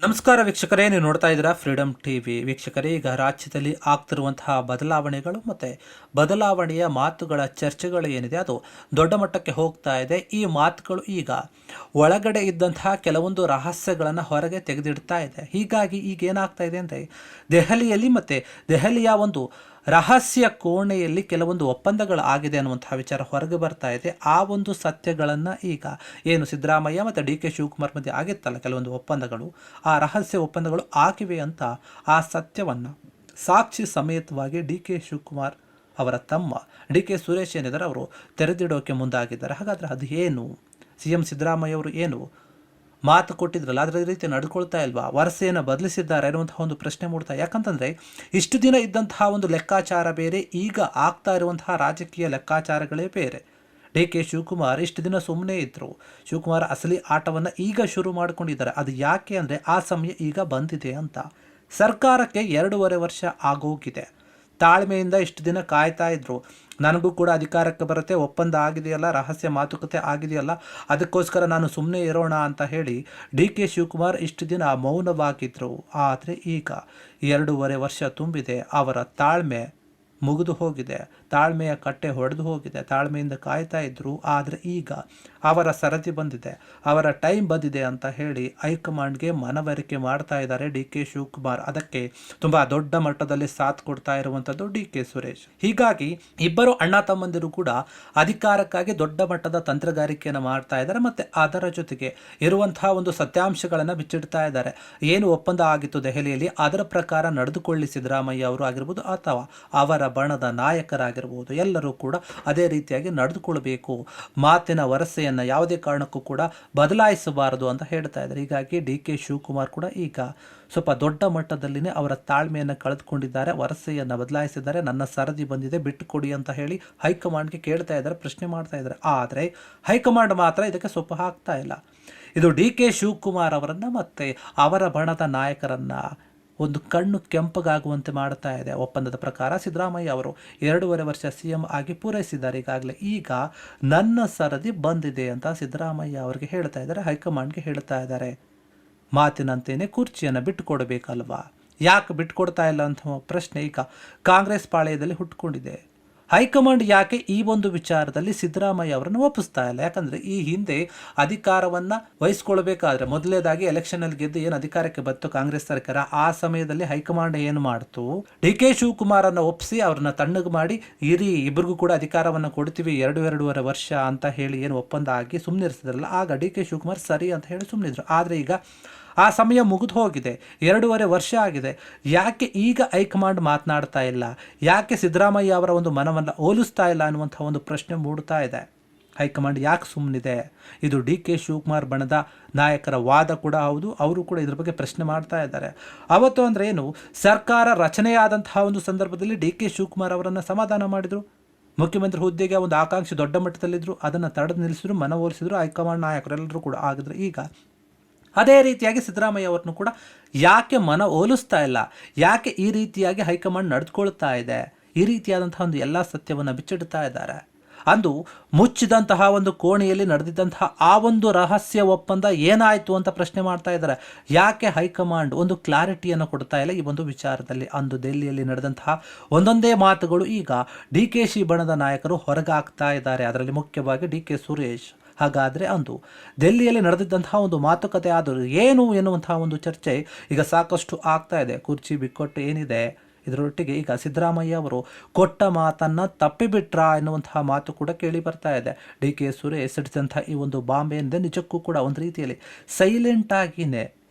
ನಮಸ್ಕಾರ ವೀಕ್ಷಕರೇ, ನೀವು ನೋಡ್ತಾ ಇದ್ದೀರಾ ಫ್ರೀಡಮ್ ಟಿವಿ. ವೀಕ್ಷಕರೇ, ಈಗ ರಾಜ್ಯದಲ್ಲಿ ಆಗ್ತಿರುವಂತಹ ಬದಲಾವಣೆಗಳು ಮತ್ತು ಬದಲಾವಣೆಯ ಮಾತುಗಳ ಚರ್ಚೆಗಳು ಏನಿದೆ ಅದು ದೊಡ್ಡ ಮಟ್ಟಕ್ಕೆ ಹೋಗ್ತಾ ಇದೆ. ಈ ಮಾತುಗಳು ಈಗ ಒಳಗಡೆ ಇದ್ದಂತಹ ಕೆಲವೊಂದು ರಹಸ್ಯಗಳನ್ನು ಹೊರಗೆ ತೆಗೆದಿಡ್ತಾ ಇದೆ. ಹೀಗಾಗಿ ಈಗ ಏನಾಗ್ತಾ ಇದೆ ಅಂದರೆ ದೆಹಲಿಯಲ್ಲಿ ಮತ್ತು ದೆಹಲಿಯ ಒಂದು ರಹಸ್ಯ ಕೋಣೆಯಲ್ಲಿ ಕೆಲವೊಂದು ಒಪ್ಪಂದಗಳು ಆಗಿದೆ ಅನ್ನುವಂತಹ ವಿಚಾರ ಹೊರಗೆ ಬರ್ತಾ ಇದೆ. ಆ ಒಂದು ಸತ್ಯಗಳನ್ನು ಈಗ ಏನು ಸಿದ್ದರಾಮಯ್ಯ ಮತ್ತು ಡಿ ಕೆ ಶಿವಕುಮಾರ್ ಮಧ್ಯೆ ಆಗಿತ್ತಲ್ಲ ಕೆಲವೊಂದು ಒಪ್ಪಂದಗಳು, ಆ ರಹಸ್ಯ ಒಪ್ಪಂದಗಳು ಆಗಿವೆ ಅಂತ ಆ ಸತ್ಯವನ್ನು ಸಾಕ್ಷಿ ಸಮೇತವಾಗಿ ಡಿ ಕೆ ಶಿವಕುಮಾರ್ ಅವರ ತಮ್ಮ ಡಿ ಕೆ ಸುರೇಶ್ ಏನಿದ್ದಾರೆ ಅವರು ತೆರೆದಿಡೋಕೆ ಮುಂದಾಗಿದ್ದಾರೆ. ಹಾಗಾದರೆ ಅದು ಏನು? ಸಿ ಎಂ ಸಿದ್ದರಾಮಯ್ಯ ಅವರು ಏನು ಮಾತು ಕೊಟ್ಟಿದ್ರಲ್ಲ ಅದರ ರೀತಿ ನಡ್ಕೊಳ್ತಾ ಇಲ್ವಾ? ವರಸೆಯನ್ನು ಬದಲಿಸಿದ್ದಾರೆ ಅನ್ನುವಂತಹ ಒಂದು ಪ್ರಶ್ನೆ ಮೂಡ್ತಾ. ಯಾಕಂತಂದರೆ ಇಷ್ಟು ದಿನ ಇದ್ದಂತಹ ಒಂದು ಲೆಕ್ಕಾಚಾರ ಬೇರೆ, ಈಗ ಆಗ್ತಾ ಇರುವಂತಹ ರಾಜಕೀಯ ಲೆಕ್ಕಾಚಾರಗಳೇ ಬೇರೆ. ಡಿ ಕೆ ಶಿವಕುಮಾರ್ ಇಷ್ಟು ದಿನ ಸುಮ್ಮನೆ ಇದ್ದರು. ಶಿವಕುಮಾರ್ ಅಸಲಿ ಆಟವನ್ನು ಈಗ ಶುರು ಮಾಡಿಕೊಂಡಿದ್ದಾರೆ. ಅದು ಯಾಕೆ ಅಂದರೆ ಆ ಸಮಯ ಈಗ ಬಂದಿದೆ ಅಂತ. ಸರ್ಕಾರಕ್ಕೆ 2.5 ವರ್ಷ ಆಗೋಗಿದೆ. ತಾಳ್ಮೆಯಿಂದ ಇಷ್ಟು ದಿನ ಕಾಯ್ತಾ ಇದ್ರು. ನನಗೂ ಕೂಡ ಅಧಿಕಾರಕ್ಕೆ ಬರುತ್ತೆ, ಒಪ್ಪಂದ ಆಗಿದೆಯಲ್ಲ, ರಹಸ್ಯ ಮಾತುಕತೆ ಆಗಿದೆಯಲ್ಲ, ಅದಕ್ಕೋಸ್ಕರ ನಾನು ಸುಮ್ಮನೆ ಇರೋಣ ಅಂತ ಹೇಳಿ ಡಿ ಕೆ ಶಿವಕುಮಾರ್ ಇಷ್ಟು ದಿನ ಮೌನವಾಗಿದ್ದರು. ಆದರೆ ಈಗ 2.5 ವರ್ಷ ತುಂಬಿದೆ. ಅವರ ತಾಳ್ಮೆ ಮುಗಿದು ಹೋಗಿದೆ, ತಾಳ್ಮೆಯ ಕಟ್ಟೆ ಹೊಡೆದು ಹೋಗಿದೆ. ತಾಳ್ಮೆಯಿಂದ ಕಾಯ್ತಾ ಇದ್ದರು. ಆದರೆ ಈಗ ಅವರ ಸರದಿ ಬಂದಿದೆ, ಅವರ ಟೈಮ್ ಬಂದಿದೆ ಅಂತ ಹೇಳಿ ಹೈಕಮಾಂಡ್ಗೆ ಮನವರಿಕೆ ಮಾಡ್ತಾ ಇದ್ದಾರೆ ಡಿ ಕೆ ಶಿವಕುಮಾರ್. ಅದಕ್ಕೆ ತುಂಬ ದೊಡ್ಡ ಮಟ್ಟದಲ್ಲಿ ಸಾಥ್ ಕೊಡ್ತಾ ಇರುವಂಥದ್ದು ಡಿ ಕೆ ಸುರೇಶ್. ಹೀಗಾಗಿ ಇಬ್ಬರು ಅಣ್ಣ ತಮ್ಮಂದಿರು ಕೂಡ ಅಧಿಕಾರಕ್ಕಾಗಿ ದೊಡ್ಡ ಮಟ್ಟದ ತಂತ್ರಗಾರಿಕೆಯನ್ನು ಮಾಡ್ತಾ ಇದ್ದಾರೆ ಮತ್ತು ಅದರ ಜೊತೆಗೆ ಇರುವಂತಹ ಒಂದು ಸತ್ಯಾಂಶಗಳನ್ನು ಬಿಚ್ಚಿಡ್ತಾ ಇದ್ದಾರೆ. ಏನು ಒಪ್ಪಂದ ಆಗಿತ್ತು ದೆಹಲಿಯಲ್ಲಿ ಅದರ ಪ್ರಕಾರ ನಡೆದುಕೊಳ್ಳಿ ಸಿದ್ದರಾಮಯ್ಯ ಅವರು ಆಗಿರ್ಬೋದು ಅಥವಾ ಅವರ ಬಣದ ನಾಯಕರಾಗಿರ್ಬೋದು, ಎಲ್ಲರೂ ಕೂಡ ಅದೇ ರೀತಿಯಾಗಿ ನಡೆದುಕೊಳ್ಬೇಕು. ಮಾತಿನ ವರಸೆಯನ್ನು ಯಾವುದೇ ಕಾರಣಕ್ಕೂ ಕೂಡ ಬದಲಾಯಿಸಬಾರದು ಅಂತ ಹೇಳ್ತಾ ಇದ್ದಾರೆ. ಹೀಗಾಗಿ ಡಿ ಕೆ ಶಿವಕುಮಾರ್ ಕೂಡ ಈಗ ಸ್ವಲ್ಪ ದೊಡ್ಡ ಮಟ್ಟದಲ್ಲಿನೇ ಅವರ ತಾಳ್ಮೆಯನ್ನು ಕಳೆದುಕೊಂಡಿದ್ದಾರೆ, ವರಸೆಯನ್ನು ಬದಲಾಯಿಸಿದ್ದಾರೆ. ನನ್ನ ಸರದಿ ಬಂದಿದೆ, ಬಿಟ್ಟು ಕೊಡಿ ಅಂತ ಹೇಳಿ ಹೈಕಮಾಂಡ್ಗೆ ಕೇಳ್ತಾ ಇದ್ದಾರೆ, ಪ್ರಶ್ನೆ ಮಾಡ್ತಾ ಇದ್ದಾರೆ. ಆದರೆ ಹೈಕಮಾಂಡ್ ಮಾತ್ರ ಇದಕ್ಕೆ ಸೊಪ್ಪು ಹಾಕ್ತಾ ಇಲ್ಲ. ಇದು ಡಿ ಕೆ ಶಿವಕುಮಾರ್ ಅವರನ್ನು ಮತ್ತು ಅವರ ಬಣದ ನಾಯಕರನ್ನು ಒಂದು ಕಣ್ಣು ಕೆಂಪಗಾಗುವಂತೆ ಮಾಡ್ತಾ ಇದೆ. ಒಪ್ಪಂದದ ಪ್ರಕಾರ ಸಿದ್ದರಾಮಯ್ಯ ಅವರು 2.5 ವರ್ಷ CM ಆಗಿ ಪೂರೈಸಿದ್ದಾರೆ ಈಗಾಗಲೇ. ಈಗ ನನ್ನ ಸರದಿ ಬಂದಿದೆ ಅಂತ ಸಿದ್ದರಾಮಯ್ಯ ಅವರಿಗೆ ಹೇಳ್ತಾ ಇದ್ದಾರೆ, ಹೈಕಮಾಂಡ್ಗೆ ಹೇಳ್ತಾ ಇದ್ದಾರೆ. ಮಾತಿನಂತೆಯೇ ಕುರ್ಚಿಯನ್ನು ಬಿಟ್ಟುಕೊಡಬೇಕಲ್ವಾ? ಯಾಕೆ ಬಿಟ್ಟುಕೊಡ್ತಾ ಇಲ್ಲ ಅಂತ ಪ್ರಶ್ನೆ ಈಗ ಕಾಂಗ್ರೆಸ್ ಪಾಳೆಯದಲ್ಲಿ ಹುಟ್ಟುಕೊಂಡಿದೆ. ಹೈಕಮಾಂಡ್ ಯಾಕೆ ಈ ಒಂದು ವಿಚಾರದಲ್ಲಿ ಸಿದ್ದರಾಮಯ್ಯ ಅವರನ್ನು ಒಪ್ಪಿಸ್ತಾ ಇಲ್ಲ? ಯಾಕಂದರೆ ಈ ಹಿಂದೆ ಅಧಿಕಾರವನ್ನು ವಹಿಸ್ಕೊಳ್ಬೇಕಾದ್ರೆ ಮೊದಲನೇದಾಗಿ ಎಲೆಕ್ಷನಲ್ಲಿ ಗೆದ್ದು ಏನು ಅಧಿಕಾರಕ್ಕೆ ಬಂತು ಕಾಂಗ್ರೆಸ್ ಸರ್ಕಾರ, ಆ ಸಮಯದಲ್ಲಿ ಹೈಕಮಾಂಡ್ ಏನು ಮಾಡ್ತು, ಡಿ ಕೆ ಶಿವಕುಮಾರನ್ನು ಒಪ್ಪಿಸಿ ಅವ್ರನ್ನ ತಣ್ಣಗೆ ಮಾಡಿ ಇರಿ ಇಬ್ಬರಿಗೂ ಕೂಡ ಅಧಿಕಾರವನ್ನು ಕೊಡ್ತೀವಿ 2.5 ವರ್ಷ ಅಂತ ಹೇಳಿ ಏನು ಒಪ್ಪಂದ ಆಗಿ ಸುಮ್ಮನಿರಿಸಿದ್ರಲ್ಲ, ಆಗ ಡಿ ಕೆ ಶಿವಕುಮಾರ್ ಸರಿ ಅಂತ ಹೇಳಿ ಸುಮ್ಮನಿದ್ರು. ಆದರೆ ಈಗ ಆ ಸಮಯ ಮುಗಿದು ಹೋಗಿದೆ, 2.5 ವರ್ಷ ಆಗಿದೆ. ಯಾಕೆ ಈಗ ಹೈಕಮಾಂಡ್ ಮಾತನಾಡ್ತಾ ಇಲ್ಲ? ಯಾಕೆ ಸಿದ್ದರಾಮಯ್ಯ ಅವರ ಒಂದು ಮನವನ್ನು ಓಲಿಸ್ತಾ ಇಲ್ಲ ಅನ್ನುವಂಥ ಒಂದು ಪ್ರಶ್ನೆ ಮೂಡ್ತಾ ಇದೆ. ಹೈಕಮಾಂಡ್ ಯಾಕೆ ಸುಮ್ಮನಿದೆ? ಇದು ಡಿ ಕೆ ಶಿವಕುಮಾರ್ ಬಣದ ನಾಯಕರ ವಾದ ಕೂಡ ಹೌದು. ಅವರು ಕೂಡ ಇದ್ರ ಬಗ್ಗೆ ಪ್ರಶ್ನೆ ಮಾಡ್ತಾ ಇದ್ದಾರೆ. ಅವತ್ತು ಅಂದರೆ ಏನು, ಸರ್ಕಾರ ರಚನೆಯಾದಂತಹ ಒಂದು ಸಂದರ್ಭದಲ್ಲಿ ಡಿ ಕೆ ಶಿವಕುಮಾರ್ ಅವರನ್ನು ಸಮಾಧಾನ ಮಾಡಿದರು. ಮುಖ್ಯಮಂತ್ರಿ ಹುದ್ದೆಗೆ ಒಂದು ಆಕಾಂಕ್ಷೆ ದೊಡ್ಡ ಮಟ್ಟದಲ್ಲಿದ್ದರು, ಅದನ್ನು ತಡೆದು ನಿಲ್ಲಿಸಿದ್ರು, ಮನವೊಲಿಸಿದ್ರು ಹೈಕಮಾಂಡ್ ನಾಯಕರೆಲ್ಲರೂ ಕೂಡ. ಆಗಿದ್ರೆ ಈಗ ಅದೇ ರೀತಿಯಾಗಿ ಸಿದ್ದರಾಮಯ್ಯ ಅವ್ರನ್ನು ಕೂಡ ಯಾಕೆ ಮನ ಓಲಿಸ್ತಾ ಇಲ್ಲ? ಯಾಕೆ ಈ ರೀತಿಯಾಗಿ ಹೈಕಮಾಂಡ್ ನಡೆದುಕೊಳ್ತಾ ಇದೆ? ಈ ರೀತಿಯಾದಂತಹ ಒಂದು ಎಲ್ಲ ಸತ್ಯವನ್ನು ಬಿಚ್ಚಿಡ್ತಾ ಇದ್ದಾರೆ. ಅಂದು ಮುಚ್ಚಿದಂತಹ ಒಂದು ಕೋಣೆಯಲ್ಲಿ ನಡೆದಿದ್ದಂತಹ ಆ ಒಂದು ರಹಸ್ಯ ಒಪ್ಪಂದ ಏನಾಯಿತು ಅಂತ ಪ್ರಶ್ನೆ ಮಾಡ್ತಾ ಇದ್ದಾರೆ. ಯಾಕೆ ಹೈಕಮಾಂಡ್ ಒಂದು ಕ್ಲಾರಿಟಿಯನ್ನು ಕೊಡ್ತಾ ಇಲ್ಲ ಈ ಒಂದು ವಿಚಾರದಲ್ಲಿ? ಅಂದು ದೆಹಲಿಯಲ್ಲಿ ನಡೆದಂತಹ ಒಂದೊಂದೇ ಮಾತುಗಳು ಈಗ ಡಿ ಕೆ ಶಿ ಬಣದ ನಾಯಕರು ಹೊರಗಾಗ್ತಾ ಇದ್ದಾರೆ, ಅದರಲ್ಲಿ ಮುಖ್ಯವಾಗಿ ಡಿ ಕೆ ಸುರೇಶ್. ಹಾಗಾದರೆ ಅಂದು ದೆಹಲಿಯಲ್ಲಿ ನಡೆದಿದ್ದಂತಹ ಒಂದು ಮಾತುಕತೆ ಆದರೂ ಏನು ಎನ್ನುವಂತಹ ಒಂದು ಚರ್ಚೆ ಈಗ ಸಾಕಷ್ಟು ಆಗ್ತಾ ಇದೆ. ಕುರ್ಚಿ ಬಿಕ್ಕಟ್ಟು ಏನಿದೆ, ಇದರೊಟ್ಟಿಗೆ ಈಗ ಸಿದ್ದರಾಮಯ್ಯ ಅವರು ಕೊಟ್ಟ ಮಾತನ್ನು ತಪ್ಪಿಬಿಟ್ರಾ ಎನ್ನುವಂತಹ ಮಾತು ಕೂಡ ಕೇಳಿ ಬರ್ತಾ ಇದೆ. ಡಿ ಕೆ ಸುರೇಶ್ ಸಿಡಿಸಿದಂಥ ಈ ಒಂದು ಬಾಂಬೆ ಎಂದರೆ ನಿಜಕ್ಕೂ ಕೂಡ ಒಂದು ರೀತಿಯಲ್ಲಿ ಸೈಲೆಂಟಾಗಿಯೇ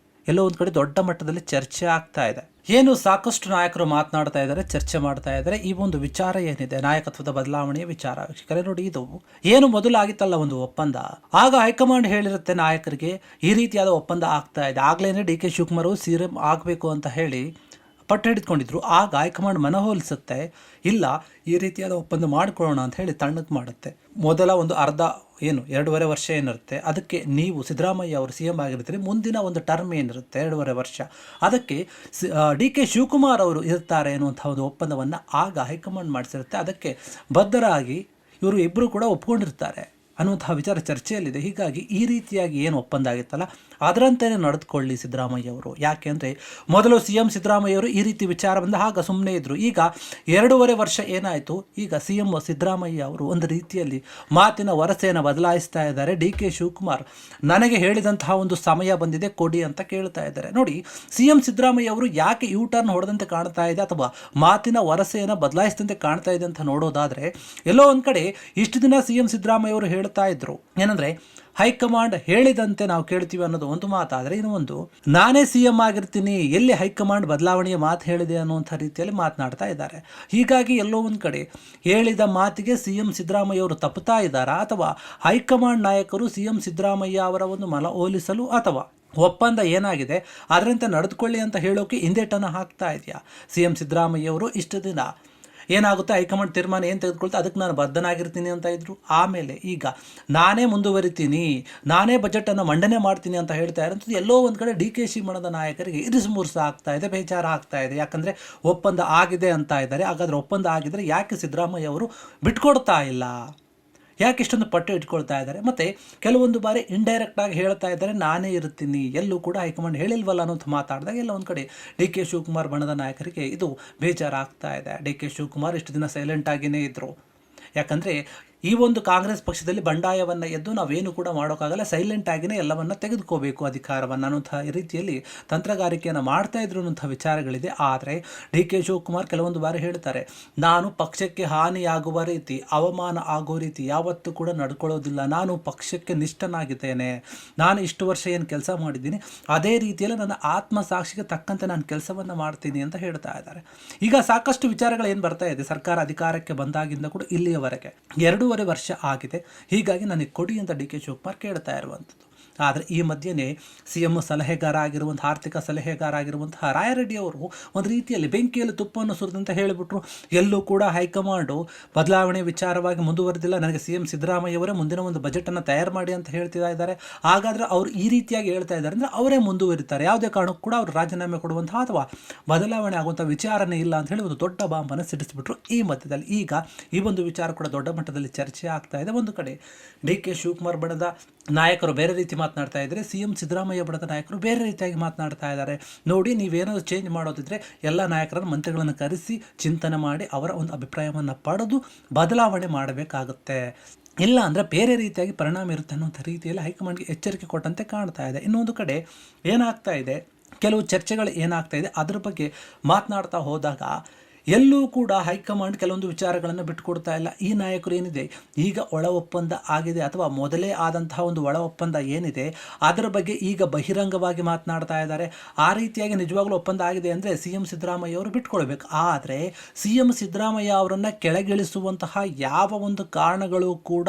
ಎಲ್ಲೋ ಒಂದು ಕಡೆ ದೊಡ್ಡ ಮಟ್ಟದಲ್ಲಿ ಚರ್ಚೆ ಆಗ್ತಾ ಇದೆ. ಏನು ಸಾಕಷ್ಟು ನಾಯಕರು ಮಾತನಾಡ್ತಾ ಇದ್ದಾರೆ, ಚರ್ಚೆ ಮಾಡ್ತಾ ಇದ್ದಾರೆ. ಈ ಒಂದು ವಿಚಾರ ಏನಿದೆ, ನಾಯಕತ್ವದ ಬದಲಾವಣೆಯ ವಿಚಾರ. ವೀಕ್ಷಕರೇ ನೋಡಿ, ಇದು ಏನು ಮೊದಲಾಗಿತ್ತಲ್ಲ ಒಂದು ಒಪ್ಪಂದ, ಆಗ ಹೈಕಮಾಂಡ್ ಹೇಳಿರುತ್ತೆ ನಾಯಕರಿಗೆ ಈ ರೀತಿಯಾದ ಒಪ್ಪಂದ ಆಗ್ತಾ ಇದೆ. ಆಗ್ಲೇ ಡಿ ಕೆ ಶಿವಕುಮಾರ್ CM ಆಗಬೇಕು ಅಂತ ಹೇಳಿ ಪಟ್ಟು ಹಿಡಿದುಕೊಂಡಿದ್ರು. ಆಗ ಹೈಕಮಾಂಡ್ ಮನವೊಲಿಸುತ್ತೆ, ಇಲ್ಲ ಈ ರೀತಿಯಾದ ಒಪ್ಪಂದ ಮಾಡ್ಕೊಳ್ಳೋಣ ಅಂತ ಹೇಳಿ ತಣ್ಣಗೆ ಮಾಡುತ್ತೆ. ಮೊದಲ ಒಂದು ಅರ್ಧ ಏನು 2.5 ವರ್ಷ ಏನಿರುತ್ತೆ ಅದಕ್ಕೆ ನೀವು ಸಿದ್ದರಾಮಯ್ಯ ಅವರು CM ಆಗಿರ್ತೀರಿ, ಮುಂದಿನ ಒಂದು ಟರ್ಮ್ ಏನಿರುತ್ತೆ 2.5 ವರ್ಷ ಅದಕ್ಕೆ ಡಿ ಕೆ ಶಿವಕುಮಾರ್ ಅವರು ಇರ್ತಾರೆ ಅನ್ನುವಂಥ ಒಂದು ಒಪ್ಪಂದವನ್ನು ಆಗ ಹೈಕಮಾಂಡ್ ಮಾಡಿಸಿರುತ್ತೆ. ಅದಕ್ಕೆ ಬದ್ಧರಾಗಿ ಇವರು ಇಬ್ಬರು ಕೂಡ ಒಪ್ಕೊಂಡಿರ್ತಾರೆ. ಅನ್ನುವಂತಹ ವಿಚಾರ ಚರ್ಚೆಯಲ್ಲಿದೆ. ಹೀಗಾಗಿ ಈ ರೀತಿಯಾಗಿ ಏನು ಒಪ್ಪಂದ ಆಗಿತ್ತಲ್ಲ ಅದರಂತೆಯೇ ನಡೆದುಕೊಳ್ಳಿ ಸಿದ್ದರಾಮಯ್ಯ ಅವರು. ಯಾಕೆ ಅಂದರೆ ಮೊದಲು CM ಸಿದ್ದರಾಮಯ್ಯ ಅವರು ಈ ರೀತಿ ವಿಚಾರ ಬಂದ ಆಗ ಸುಮ್ಮನೆ ಇದ್ದರು. ಈಗ 2.5 ವರ್ಷ ಏನಾಯಿತು, ಈಗ CM ಸಿದ್ದರಾಮಯ್ಯ ಅವರು ಒಂದು ರೀತಿಯಲ್ಲಿ ಮಾತಿನ ವರಸೆಯನ್ನು ಬದಲಾಯಿಸ್ತಾ ಇದ್ದಾರೆ. DK ಶಿವಕುಮಾರ್ ನನಗೆ ಹೇಳಿದಂತಹ ಒಂದು ಸಮಯ ಬಂದಿದೆ ಕೊಡಿ ಅಂತ ಕೇಳ್ತಾ ಇದ್ದಾರೆ. ನೋಡಿ, CM ಸಿದ್ದರಾಮಯ್ಯ ಅವರು ಯಾಕೆ ಟರ್ನ್ ಹೊಡೆದಂತೆ ಕಾಣ್ತಾ ಇದೆ ಅಥವಾ ಮಾತಿನ ವರಸೆಯನ್ನು ಬದಲಾಯಿಸಿದಂತೆ ಕಾಣ್ತಾ ಇದೆ ಅಂತ ನೋಡೋದಾದರೆ, ಎಲ್ಲೋ ಒಂದು ಕಡೆ ಇಷ್ಟು ದಿನ CM ಸಿದ್ದರಾಮಯ್ಯ ಅವರು ಹೇಳ್ತಾ ಇದ್ರು ಏನಂದರೆ ಹೈಕಮಾಂಡ್ ಹೇಳಿದಂತೆ ನಾವು ಕೇಳ್ತೀವಿ ಅನ್ನೋದು ಒಂದು ಮಾತಾದರೆ, ಇನ್ನು ಒಂದು ನಾನೇ CM ಆಗಿರ್ತೀನಿ, ಎಲ್ಲಿ ಹೈಕಮಾಂಡ್ ಬದಲಾವಣೆಯ ಮಾತು ಹೇಳಿದೆ ಅನ್ನುವಂಥ ರೀತಿಯಲ್ಲಿ ಮಾತನಾಡ್ತಾ ಇದ್ದಾರೆ. ಹೀಗಾಗಿ ಎಲ್ಲೋ ಒಂದು ಕಡೆ ಹೇಳಿದ ಮಾತಿಗೆ CM ಸಿದ್ದರಾಮಯ್ಯ ಅವರು ತಪ್ಪುತ್ತಾ ಇದ್ದಾರಾ ಅಥವಾ ಹೈಕಮಾಂಡ್ ನಾಯಕರು CM ಸಿದ್ದರಾಮಯ್ಯ ಅವರ ಒಂದು ಮನವೊಲಿಸಲು ಅಥವಾ ಒಪ್ಪಂದ ಏನಾಗಿದೆ ಅದರಂತೆ ನಡೆದುಕೊಳ್ಳಿ ಅಂತ ಹೇಳೋಕೆ ಹಿಂದೇಟನ್ನು ಹಾಕ್ತಾ ಇದೆಯಾ CM ಸಿದ್ದರಾಮಯ್ಯ ಅವರು? ಇಷ್ಟು ದಿನ ಏನಾಗುತ್ತೆ, ಹೈಕಮಾಂಡ್ ತೀರ್ಮಾನ ಏನು ತೆಗೆದುಕೊಳ್ತಾ ಅದಕ್ಕೆ ನಾನು ಬದ್ಧನಾಗಿರ್ತೀನಿ ಅಂತ ಇದ್ರು. ಆಮೇಲೆ ಈಗ ನಾನೇ ಮುಂದುವರಿತೀನಿ, ನಾನೇ ಬಜೆಟನ್ನು ಮಂಡನೆ ಮಾಡ್ತೀನಿ ಅಂತ ಹೇಳ್ತಾ ಇರೋಂಥದ್ದು ಎಲ್ಲೋ ಒಂದು ಕಡೆ DK ಮಣದ ನಾಯಕರಿಗೆ ಇರಿಸುಮುರುಸು ಆಗ್ತಾ ಇದೆ, ಬೇಜಾರು ಆಗ್ತಾ ಇದೆ. ಯಾಕಂದರೆ ಒಪ್ಪಂದ ಆಗಿದೆ ಅಂತ ಇದ್ದಾರೆ. ಹಾಗಾದರೆ ಒಪ್ಪಂದ ಆಗಿದ್ದರೆ ಯಾಕೆ ಸಿದ್ದರಾಮಯ್ಯ ಅವರು ಬಿಟ್ಕೊಡ್ತಾ ಇಲ್ಲ, ಯಾಕೆ ಇಷ್ಟೊಂದು ಪಟ್ಟು ಇಟ್ಕೊಳ್ತಾ ಇದ್ದಾರೆ? ಮತ್ತು ಕೆಲವೊಂದು ಬಾರಿ ಇಂಡೈರೆಕ್ಟಾಗಿ ಹೇಳ್ತಾ ಇದ್ದಾರೆ ನಾನೇ ಇರ್ತೀನಿ, ಎಲ್ಲೂ ಕೂಡ ಹೈಕಮಾಂಡ್ ಹೇಳಿಲ್ವಲ್ಲ ಅನ್ನೋದು ಮಾತಾಡಿದಾಗ ಎಲ್ಲ ಒಂದು ಕಡೆ DK ಶಿವಕುಮಾರ್ ಬಣದ ನಾಯಕರಿಗೆ ಇದು ಬೇಜಾರಾಗ್ತಾ ಇದೆ. DK ಶಿವಕುಮಾರ್ ಇಷ್ಟು ದಿನ ಸೈಲೆಂಟಾಗಿಯೇ ಇದ್ದರು. ಯಾಕಂದರೆ ಈ ಒಂದು ಕಾಂಗ್ರೆಸ್ ಪಕ್ಷದಲ್ಲಿ ಬಂಡಾಯವನ್ನು ಎದ್ದು ನಾವೇನು ಕೂಡ ಮಾಡೋಕ್ಕಾಗಲ್ಲ, ಸೈಲೆಂಟಾಗಿಯೇ ಎಲ್ಲವನ್ನು ತೆಗೆದುಕೋಬೇಕು ಅಧಿಕಾರವನ್ನು ಅನ್ನೋಂಥ ರೀತಿಯಲ್ಲಿ ತಂತ್ರಗಾರಿಕೆಯನ್ನು ಮಾಡ್ತಾ ಇದ್ರು ಅನ್ನೋಂಥ ವಿಚಾರಗಳಿದೆ. ಆದರೆ DK ಶಿವಕುಮಾರ್ ಕೆಲವೊಂದು ಬಾರಿ ಹೇಳ್ತಾರೆ, ನಾನು ಪಕ್ಷಕ್ಕೆ ಹಾನಿಯಾಗುವ ರೀತಿ, ಅವಮಾನ ಆಗೋ ರೀತಿ ಯಾವತ್ತೂ ಕೂಡ ನಡ್ಕೊಳ್ಳೋದಿಲ್ಲ, ನಾನು ಪಕ್ಷಕ್ಕೆ ನಿಷ್ಠನಾಗಿದ್ದೇನೆ, ನಾನು ಇಷ್ಟು ವರ್ಷ ಏನು ಕೆಲಸ ಮಾಡಿದ್ದೀನಿ ಅದೇ ರೀತಿಯಲ್ಲಿ ನನ್ನ ಆತ್ಮಸಾಕ್ಷಿಗೆ ತಕ್ಕಂತೆ ನಾನು ಕೆಲಸವನ್ನು ಮಾಡ್ತೀನಿ ಅಂತ ಹೇಳ್ತಾ ಇದ್ದಾರೆ. ಈಗ ಸಾಕಷ್ಟು ವಿಚಾರಗಳು ಏನು ಬರ್ತಾ ಇದೆ, ಸರ್ಕಾರ ಅಧಿಕಾರಕ್ಕೆ ಬಂದಾಗಿಂದ ಕೂಡ ಇಲ್ಲಿಯವರೆಗೆ 2.5 ವರ್ಷ ಆಗಿದೆ. ಹೀಗಾಗಿ ನನಗೆ ಕೊಡಿ ಅಂತ DK ಶಿವಕುಮಾರ್ ಕೇಳ್ತಾ ಇರುವಂಥದ್ದು. ಆದರೆ ಈ ಮಧ್ಯೆಯೇ CM ಸಲಹೆಗಾರ ಆಗಿರುವಂಥ ಆರ್ಥಿಕ ಸಲಹೆಗಾರ ಆಗಿರುವಂತಹ ರಾಯರೆಡ್ಡಿ ಅವರು ಒಂದು ರೀತಿಯಲ್ಲಿ ಬೆಂಕಿಯಲ್ಲಿ ತುಪ್ಪವನ್ನು ಸುರಿದಂತ ಹೇಳಿಬಿಟ್ರು. ಎಲ್ಲೂ ಕೂಡ ಹೈಕಮಾಂಡು ಬದಲಾವಣೆ ವಿಚಾರವಾಗಿ ಮುಂದುವರೆದಿಲ್ಲ, ನನಗೆ CM ಸಿದ್ದರಾಮಯ್ಯ ಅವರೇ ಮುಂದಿನ ಒಂದು ಬಜೆಟನ್ನು ತಯಾರು ಮಾಡಿ ಅಂತ ಹೇಳ್ತಿದ್ದ ಇದ್ದಾರೆ. ಹಾಗಾದರೆ ಅವರು ಈ ರೀತಿಯಾಗಿ ಹೇಳ್ತಾ ಇದ್ದಾರೆ ಅಂದರೆ ಅವರೇ ಮುಂದುವರಿತಾರೆ, ಯಾವುದೇ ಕಾರಣಕ್ಕೂ ಕೂಡ ಅವರು ರಾಜೀನಾಮೆ ಕೊಡುವಂತಹ ಅಥವಾ ಬದಲಾವಣೆ ಆಗುವಂಥ ವಿಚಾರನೇ ಇಲ್ಲ ಅಂತ ಹೇಳಿ ಒಂದು ದೊಡ್ಡ ಬಾಂಬನ್ನು ಸಿಡಿಸಿಬಿಟ್ರು. ಈ ಮಧ್ಯದಲ್ಲಿ ಈಗ ಈ ಒಂದು ವಿಚಾರ ಕೂಡ ದೊಡ್ಡ ಮಟ್ಟದಲ್ಲಿ ಚರ್ಚೆ ಆಗ್ತಾ ಇದೆ. ಒಂದು ಕಡೆ DK ಶಿವಕುಮಾರ್ ಬಣದ ನಾಯಕರು ಬೇರೆ ರೀತಿ ಮಾತನಾಡ್ತಾ ಇದ್ದಾರೆ, CM ಸಿದ್ದರಾಮಯ್ಯ ಬಣದ ನಾಯಕರು ಬೇರೆ ರೀತಿಯಾಗಿ ಮಾತನಾಡ್ತಾ ಇದ್ದಾರೆ. ನೋಡಿ, ನೀವೇನಾದರೂ ಚೇಂಜ್ ಮಾಡೋದಿದ್ರೆ ಎಲ್ಲ ನಾಯಕರನ್ನು ಮಂತ್ರಿಗಳನ್ನು ಕರೆಸಿ ಚಿಂತನೆ ಮಾಡಿ ಅವರ ಒಂದು ಅಭಿಪ್ರಾಯವನ್ನು ಪಡೆದು ಬದಲಾವಣೆ ಮಾಡಬೇಕಾಗುತ್ತೆ, ಇಲ್ಲ ಅಂದರೆ ಬೇರೆ ರೀತಿಯಾಗಿ ಪರಿಣಾಮ ಇರುತ್ತೆ ಅನ್ನೋಂಥ ರೀತಿಯಲ್ಲಿ ಹೈಕಮಾಂಡ್ಗೆ ಎಚ್ಚರಿಕೆ ಕೊಟ್ಟಂತೆ ಕಾಣ್ತಾ ಇದೆ. ಇನ್ನೊಂದು ಕಡೆ ಏನಾಗ್ತಾ ಇದೆ, ಕೆಲವು ಚರ್ಚೆಗಳು ಏನಾಗ್ತಾ ಇದೆ ಅದರ ಬಗ್ಗೆ ಮಾತನಾಡ್ತಾ ಹೋದಾಗ ಎಲ್ಲೂ ಕೂಡ ಹೈಕಮಾಂಡ್ ಕೆಲವೊಂದು ವಿಚಾರಗಳನ್ನು ಬಿಟ್ಟುಕೊಡ್ತಾ ಇಲ್ಲ. ಈ ನಾಯಕರು ಏನಿದೆ ಈಗ ಒಳ ಒಪ್ಪಂದ ಆಗಿದೆ ಅಥವಾ ಮೊದಲೇ ಆದಂತಹ ಒಂದು ಒಳ ಒಪ್ಪಂದ ಏನಿದೆ ಅದರ ಬಗ್ಗೆ ಈಗ ಬಹಿರಂಗವಾಗಿ ಮಾತನಾಡ್ತಾ ಇದ್ದಾರೆ. ಆ ರೀತಿಯಾಗಿ ನಿಜವಾಗ್ಲೂ ಒಪ್ಪಂದ ಆಗಿದೆ ಅಂದರೆ CM ಸಿದ್ದರಾಮಯ್ಯ ಅವರು ಬಿಟ್ಕೊಳ್ಬೇಕು. ಆದರೆ CM ಸಿದ್ದರಾಮಯ್ಯ ಅವರನ್ನು ಕೆಳಗಿಳಿಸುವಂತಹ ಯಾವ ಒಂದು ಕಾರಣಗಳು ಕೂಡ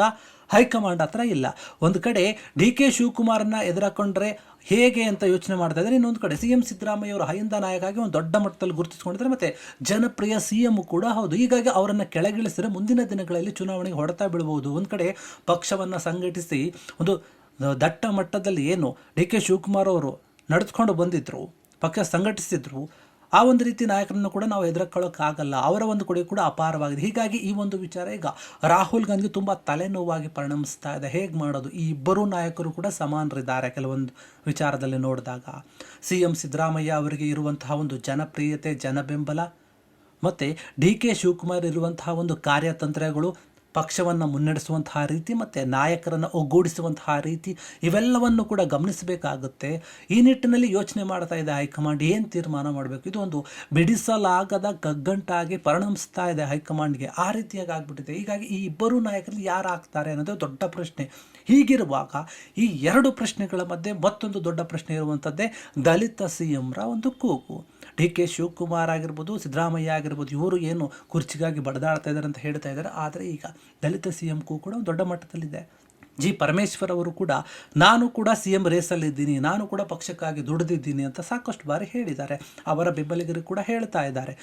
ಹೈಕಮಾಂಡ್ ಹತ್ರ ಇಲ್ಲ. ಒಂದು ಕಡೆ DK ಶಿವಕುಮಾರನ್ನ ಎದುರಾಕೊಂಡ್ರೆ ಹೇಗೆ ಅಂತ ಯೋಚನೆ ಮಾಡ್ತಾ ಇದ್ದಾರೆ, ಇನ್ನೊಂದು ಕಡೆ CM ಸಿದ್ದರಾಮಯ್ಯ ಅವರು ಹೈಂದ ನಾಯಕ ಆಗಿ ಒಂದು ದೊಡ್ಡ ಮಟ್ಟದಲ್ಲಿ ಗುರುತಿಸಿಕೊಂಡಿದ್ದಾರೆ, ಮತ್ತು ಜನಪ್ರಿಯ CM ಕೂಡ ಹೌದು. ಹೀಗಾಗಿ ಅವರನ್ನು ಕೆಳಗಿಳಿಸಿದರೆ ಮುಂದಿನ ದಿನಗಳಲ್ಲಿ ಚುನಾವಣೆಗೆ ಹೊಡೆತ ಬೀಳಬಹುದು. ಒಂದು ಕಡೆ ಪಕ್ಷವನ್ನು ಸಂಘಟಿಸಿ ಒಂದು ದಟ್ಟ ಮಟ್ಟದಲ್ಲಿ ಏನು DK ಶಿವಕುಮಾರ್ ಅವರು ನಡೆದುಕೊಂಡು ಬಂದಿದ್ದರು, ಪಕ್ಷ ಸಂಘಟಿಸಿದ್ರು, ಆ ಒಂದು ರೀತಿ ನಾಯಕರನ್ನು ಕೂಡ ನಾವು ಎದುರ್ಕೊಳ್ಳೋಕ್ಕಾಗಲ್ಲ. ಅವರ ಒಂದು ಕೊಡುಗೆ ಕೂಡ ಅಪಾರವಾಗಿದೆ. ಹೀಗಾಗಿ ಈ ಒಂದು ವಿಚಾರ ಈಗ ರಾಹುಲ್ ಗಾಂಧಿ ತುಂಬ ತಲೆನೋವಾಗಿ ಪರಿಣಮಿಸ್ತಾ ಇದೆ. ಹೇಗೆ ಮಾಡೋದು? ಈ ಇಬ್ಬರೂ ನಾಯಕರು ಕೂಡ ಸಮಾನರಿದ್ದಾರೆ ಕೆಲವೊಂದು ವಿಚಾರದಲ್ಲಿ ನೋಡಿದಾಗ. CM ಸಿದ್ದರಾಮಯ್ಯ ಅವರಿಗೆ ಇರುವಂತಹ ಒಂದು ಜನಪ್ರಿಯತೆ, ಜನಬೆಂಬಲ ಮತ್ತು DK ಶಿವಕುಮಾರ್ ಇರುವಂತಹ ಒಂದು ಕಾರ್ಯತಂತ್ರಗಳು, ಪಕ್ಷವನ್ನು ಮುನ್ನಡೆಸುವಂತಹ ರೀತಿ ಮತ್ತು ನಾಯಕರನ್ನು ಒಗ್ಗೂಡಿಸುವಂತಹ ರೀತಿ, ಇವೆಲ್ಲವನ್ನು ಕೂಡ ಗಮನಿಸಬೇಕಾಗುತ್ತೆ. ಈ ನಿಟ್ಟಿನಲ್ಲಿ ಯೋಚನೆ ಮಾಡ್ತಾ ಇದೆ ಹೈಕಮಾಂಡ್, ಏನು ತೀರ್ಮಾನ ಮಾಡಬೇಕು. ಇದು ಒಂದು ಬಿಡಿಸಲಾಗದ ಕಗ್ಗಂಟಾಗಿ ಪರಿಣಮಿಸ್ತಾ ಇದೆ ಹೈಕಮಾಂಡ್ಗೆ. ಆ ರೀತಿಯಾಗಿ ಆಗ್ಬಿಟ್ಟಿದೆ. ಹೀಗಾಗಿ ಈ ಇಬ್ಬರು ನಾಯಕರಲ್ಲಿ ಯಾರು ಆಗ್ತಾರೆ ಅನ್ನೋದು ದೊಡ್ಡ ಪ್ರಶ್ನೆ. ಹೀಗಿರುವಾಗ ಈ ಎರಡು ಪ್ರಶ್ನೆಗಳ ಮಧ್ಯೆ ಮತ್ತೊಂದು ದೊಡ್ಡ ಪ್ರಶ್ನೆ ಇರುವಂಥದ್ದೇ ದಲಿತ CMರ ಒಂದು ಕೂಗು. DK ಶಿವಕುಮಾರ್ ಆಗಿರ್ಬೋದು, ಸಿದ್ದರಾಮಯ್ಯ ಆಗಿರ್ಬೋದು, ಇವರು ಏನು ಕುರ್ಚಿಗಾಗಿ ಬಡದಾಡ್ತಾ ಇದ್ದಾರೆ ಅಂತ ಹೇಳ್ತಾ ಇದ್ದಾರೆ. ಆದರೆ ಈಗ ದಲಿತ CM ಕೂಡ ಒಂದು ದೊಡ್ಡ ಮಟ್ಟದಲ್ಲಿದೆ. G. ಪರಮೇಶ್ವರ್ ಅವರು ಕೂಡ ನಾನು ಕೂಡ CM ರೇಸಲ್ಲಿದ್ದೀನಿ, ನಾನು ಕೂಡ ಪಕ್ಷಕ್ಕಾಗಿ ದುಡಿದಿದ್ದೀನಿ ಅಂತ ಸಾಕಷ್ಟು ಬಾರಿ ಹೇಳಿದ್ದಾರೆ. ಅವರ ಬೆಂಬಲಿಗರು ಕೂಡ ಹೇಳ್ತಾ ಇದ್ದಾರೆ.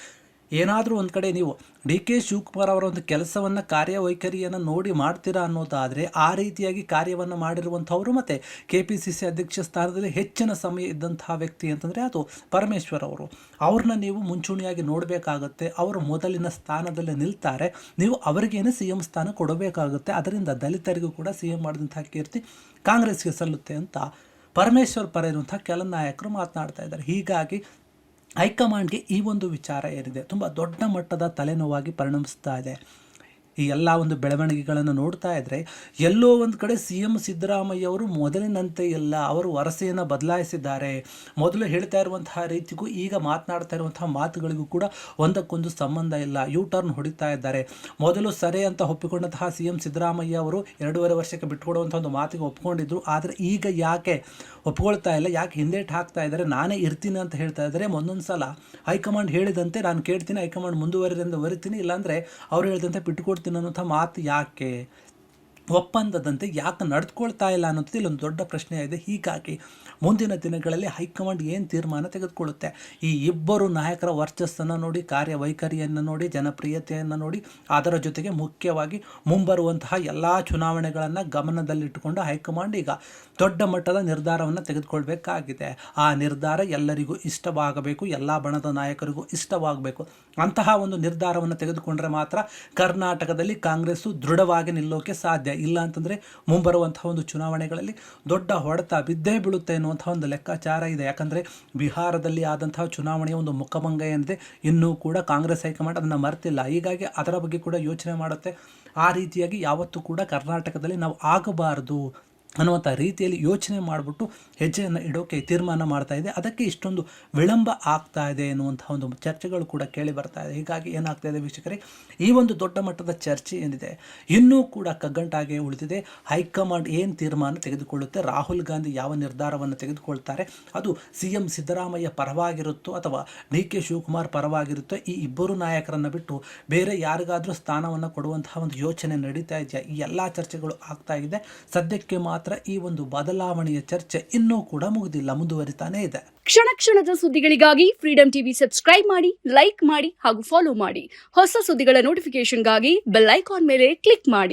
ಏನಾದರೂ ಒಂದು ಕಡೆ ನೀವು ಡಿ ಕೆ ಶಿವಕುಮಾರ್ ಅವರ ಒಂದು ಕೆಲಸವನ್ನು ಕಾರ್ಯವೈಖರಿಯನ್ನು ನೋಡಿ ಮಾಡ್ತೀರಾ ಅನ್ನೋದಾದರೆ ಆ ರೀತಿಯಾಗಿ ಕಾರ್ಯವನ್ನು ಮಾಡಿರುವಂಥವ್ರು ಮತ್ತು KPCC ಅಧ್ಯಕ್ಷ ಸ್ಥಾನದಲ್ಲಿ ಹೆಚ್ಚಿನ ಸಮಯ ಇದ್ದಂತಹ ವ್ಯಕ್ತಿ ಅಂತಂದರೆ ಅದು ಪರಮೇಶ್ವರ್ ಅವರು. ಅವ್ರನ್ನ ನೀವು ಮುಂಚೂಣಿಯಾಗಿ ನೋಡಬೇಕಾಗುತ್ತೆ. ಅವರು ಮೊದಲಿನ ಸ್ಥಾನದಲ್ಲಿ ನಿಲ್ತಾರೆ, ನೀವು ಅವರಿಗೇನೆ CM ಸ್ಥಾನ ಕೊಡಬೇಕಾಗುತ್ತೆ. ಅದರಿಂದ ದಲಿತರಿಗೂ ಕೂಡ CM ಮಾಡಿದಂಥ ಕೀರ್ತಿ ಕಾಂಗ್ರೆಸ್ಗೆ ಸಲ್ಲುತ್ತೆ ಅಂತ ಪರಮೇಶ್ವರ್ ಪರ ಇರುವಂಥ ಕೆಲ ನಾಯಕರು ಮಾತನಾಡ್ತಾ ಇದ್ದಾರೆ. ಹೀಗಾಗಿ ಹೈಕಮಾಂಡ್ಗೆ ಈ ಒಂದು ವಿಚಾರ ಏನಿದೆ ತುಂಬ ದೊಡ್ಡ ಮಟ್ಟದ ತಲೆನೋವಾಗಿ ಪರಿಣಮಿಸ್ತಾ ಇದೆ. ಈ ಎಲ್ಲ ಒಂದು ಬೆಳವಣಿಗೆಗಳನ್ನು ನೋಡ್ತಾ ಇದ್ದರೆ ಎಲ್ಲೋ ಒಂದು ಕಡೆ CM ಸಿದ್ದರಾಮಯ್ಯ ಅವರು ಮೊದಲಿನಂತೆ ಇಲ್ಲ, ಅವರು ವರಸೆಯನ್ನು ಬದಲಾಯಿಸಿದ್ದಾರೆ. ಮೊದಲು ಹೇಳ್ತಾ ಇರುವಂತಹ ರೀತಿಗೂ ಈಗ ಮಾತನಾಡ್ತಾ ಇರುವಂತಹ ಮಾತುಗಳಿಗೂ ಕೂಡ ಒಂದಕ್ಕೊಂದು ಸಂಬಂಧ ಇಲ್ಲ. ಟರ್ನ್ ಹೊಡಿತಾ ಇದ್ದಾರೆ. ಮೊದಲು ಸರಿ ಅಂತ ಒಪ್ಪಿಕೊಂಡಂತಹ CM ಸಿದ್ದರಾಮಯ್ಯ ಅವರು 2.5 ವರ್ಷಕ್ಕೆ ಬಿಟ್ಕೊಡುವಂಥ ಒಂದು ಮಾತಿಗೆ ಒಪ್ಕೊಂಡಿದ್ರು. ಆದರೆ ಈಗ ಯಾಕೆ ಒಪ್ಕೊಳ್ತಾ ಇಲ್ಲ, ಯಾಕೆ ಹಿಂದೇಟು ಹಾಕ್ತಾ ಇದ್ದಾರೆ, ನಾನೇ ಇರ್ತೀನಿ ಅಂತ ಹೇಳ್ತಾ ಇದ್ದಾರೆ. ಒಂದೊಂದು ಸಲ ಹೈಕಮಾಂಡ್ ಹೇಳಿದಂತೆ ನಾನು ಕೇಳ್ತೀನಿ, ಹೈಕಮಾಂಡ್ ಮುಂದುವರಿತೀನಿ, ಇಲ್ಲಾಂದರೆ ಅವ್ರು ಹೇಳಿದಂತೆ ಬಿಟ್ಟುಕೊಡ್ತೀನಿ ಅನ್ನೋಂಥ ಮಾತು ಯಾಕೆ, ಒಪ್ಪಂದದಂತೆ ಯಾಕೆ ನಡೆದುಕೊಳ್ತಾ ಇಲ್ಲ ಅನ್ನೋದು ಇಲ್ಲೊಂದು ದೊಡ್ಡ ಪ್ರಶ್ನೆ ಇದೆ. ಹೀಗಾಗಿ ಮುಂದಿನ ದಿನಗಳಲ್ಲಿ ಹೈಕಮಾಂಡ್ ಏನು ತೀರ್ಮಾನ ತೆಗೆದುಕೊಳ್ಳುತ್ತೆ, ಈ ಇಬ್ಬರು ನಾಯಕರ ವರ್ಚಸ್ಸನ್ನು ನೋಡಿ, ಕಾರ್ಯವೈಖರಿಯನ್ನು ನೋಡಿ, ಜನಪ್ರಿಯತೆಯನ್ನು ನೋಡಿ, ಅದರ ಜೊತೆಗೆ ಮುಖ್ಯವಾಗಿ ಮುಂಬರುವಂತಹ ಎಲ್ಲ ಚುನಾವಣೆಗಳನ್ನು ಗಮನದಲ್ಲಿಟ್ಟುಕೊಂಡು ಹೈಕಮಾಂಡ್ ಈಗ ದೊಡ್ಡ ಮಟ್ಟದ ನಿರ್ಧಾರವನ್ನು ತೆಗೆದುಕೊಳ್ಬೇಕಾಗಿದೆ. ಆ ನಿರ್ಧಾರ ಎಲ್ಲರಿಗೂ ಇಷ್ಟವಾಗಬೇಕು, ಎಲ್ಲ ಬಣದ ನಾಯಕರಿಗೂ ಇಷ್ಟವಾಗಬೇಕು. ಅಂತಹ ಒಂದು ನಿರ್ಧಾರವನ್ನು ತೆಗೆದುಕೊಂಡ್ರೆ ಮಾತ್ರ ಕರ್ನಾಟಕದಲ್ಲಿ ಕಾಂಗ್ರೆಸ್ಸು ದೃಢವಾಗಿ ನಿಲ್ಲೋಕೆ ಸಾಧ್ಯ. ಇಲ್ಲ ಅಂತಂದರೆ ಮುಂಬರುವಂತಹ ಒಂದು ಚುನಾವಣೆಗಳಲ್ಲಿ ದೊಡ್ಡ ಹೊಡೆತ ಬಿದ್ದೇ ಬೀಳುತ್ತೆ ಎನ್ನುವಂಥ ಒಂದು ಲೆಕ್ಕಾಚಾರ ಇದೆ. ಯಾಕಂದರೆ ಬಿಹಾರದಲ್ಲಿ ಆದಂತಹ ಚುನಾವಣೆಯ ಒಂದು ಮುಖಭಂಗ ಏನಿದೆ, ಇನ್ನೂ ಕೂಡ ಕಾಂಗ್ರೆಸ್ ಹೈಕಮಾಂಡ್ ಅದನ್ನು ಮರೆತಿಲ್ಲ. ಹೀಗಾಗಿ ಅದರ ಬಗ್ಗೆ ಕೂಡ ಯೋಚನೆ ಮಾಡುತ್ತೆ. ಆ ರೀತಿಯಾಗಿ ಯಾವತ್ತೂ ಕೂಡ ಕರ್ನಾಟಕದಲ್ಲಿ ನಾವು ಆಗಬಾರದು ಅನ್ನುವಂಥ ರೀತಿಯಲ್ಲಿ ಯೋಚನೆ ಮಾಡಿಬಿಟ್ಟು ಹೆಜ್ಜೆಯನ್ನು ಇಡೋಕೆ ತೀರ್ಮಾನ ಮಾಡ್ತಾ ಇದೆ. ಅದಕ್ಕೆ ಇಷ್ಟೊಂದು ವಿಳಂಬ ಆಗ್ತಾ ಇದೆ ಎನ್ನುವಂಥ ಒಂದು ಚರ್ಚೆಗಳು ಕೂಡ ಕೇಳಿ ಬರ್ತಾ ಇದೆ. ಹೀಗಾಗಿ ಏನಾಗ್ತಾ ಇದೆ ವೀಕ್ಷಕರೇ, ಈ ಒಂದು ದೊಡ್ಡ ಮಟ್ಟದ ಚರ್ಚೆ ಏನಿದೆ ಇನ್ನೂ ಕೂಡ ಕಗ್ಗಂಟಾಗೆ ಉಳಿದಿದೆ. ಹೈಕಮಾಂಡ್ ಏನು ತೀರ್ಮಾನ ತೆಗೆದುಕೊಳ್ಳುತ್ತೆ, ರಾಹುಲ್ ಗಾಂಧಿ ಯಾವ ನಿರ್ಧಾರವನ್ನು ತೆಗೆದುಕೊಳ್ತಾರೆ, ಅದು CM ಸಿದ್ದರಾಮಯ್ಯ ಪರವಾಗಿರುತ್ತೋ ಅಥವಾ DK ಶಿವಕುಮಾರ್ ಪರವಾಗಿರುತ್ತೋ, ಈ ಇಬ್ಬರು ನಾಯಕರನ್ನು ಬಿಟ್ಟು ಬೇರೆ ಯಾರಿಗಾದರೂ ಸ್ಥಾನವನ್ನು ಕೊಡುವಂತಹ ಒಂದು ಯೋಚನೆ ನಡೀತಾ ಇದೆಯಾ, ಈ ಎಲ್ಲ ಚರ್ಚೆಗಳು ಆಗ್ತಾ ಇದೆ. ಸದ್ಯಕ್ಕೆ ಮಾತ್ರ ಈ ಒಂದು ಬದಲಾವಣೆಯ ಚರ್ಚೆ ಇನ್ನೂ ಕೂಡ ಮುಗಿದಿಲ್ಲ, ಮುಂದುವರಿತಾನೇ ಇದೆ. ಕ್ಷಣ ಕ್ಷಣದ ಸುದ್ದಿಗಳಿಗಾಗಿ ಫ್ರೀಡಂ ಟಿವಿ ಸಬ್ಸ್ಕ್ರೈಬ್ ಮಾಡಿ, ಲೈಕ್ ಮಾಡಿ ಹಾಗೂ ಫಾಲೋ ಮಾಡಿ. ಹೊಸ ಸುದ್ದಿಗಳ ನೋಟಿಫಿಕೇಶನ್ಗಾಗಿ ಬೆಲ್ ಐಕಾನ್ ಮೇಲೆ ಕ್ಲಿಕ್ ಮಾಡಿ.